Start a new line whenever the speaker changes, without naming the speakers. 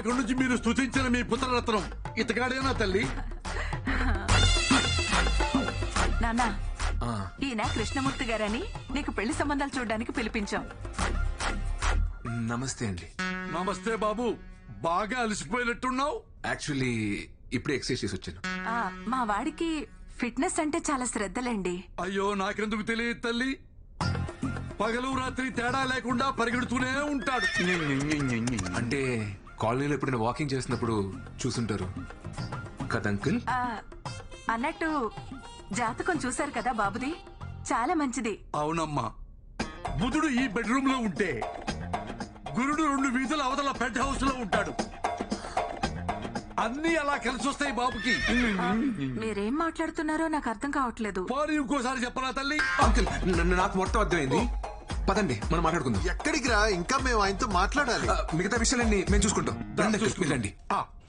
ఇందాక నుంచి మీరు స్తుతించిన మీ పుత్రరత్నం ఇతగాడేనా తల్లి?
నాన్న, ఈయన కృష్ణమూర్తి గారని నీకు పెళ్లి సంబంధాలు చూడడానికి పిలిపించాం.
నమస్తే అండి.
నమస్తే బాబు, బాగా అలసిపోయినట్టున్నావు.
యాక్చువల్లీ ఇప్పుడే ఎక్సర్సైజ్ చేసి వచ్చాను.
మా వాడికి ఫిట్నెస్ అంటే చాలా శ్రద్ధలండి.
అయ్యో నాకెందుకు తెలియదు తల్లి, పగలు రాత్రి తేడా లేకుండా పరిగెడుతూనే ఉంటాడు.
అంటే కాలనీలో ఎప్పుడైనా వాకింగ్ చేసినప్పుడు చూసుంటారు కదా అంకుల్?
అన్నట్టు జాతకం చూశారు కదా బాబుది, చాలా మంచిది.
అవునమ్మా, బుధుడు ఈ బెడ్రూమ్ లో ఉంటే గురుడు 2 వీధుల అవతల పెంట్ హౌస్ లో ఉంటాడు. అన్ని అలా కలిసి వస్తాయి బాబుకి.
మీరేం మాట్లాడుతున్నారో నాకు అర్థం కావట్లేదు.
పోనీ ఇంకోసారి చెప్పరా తల్లి?
అంకుల్ నాకు మొత్తం అర్థమైంది. పదండి మనం మాట్లాడుకుందాం.
ఎక్కడికి రా, ఇంకా మేము ఆయనతో మాట్లాడాలి.
మిగతా విషయాలన్నీ మేము చూసుకుంటాం. రండి అంకుల్, వెళ్ళండి.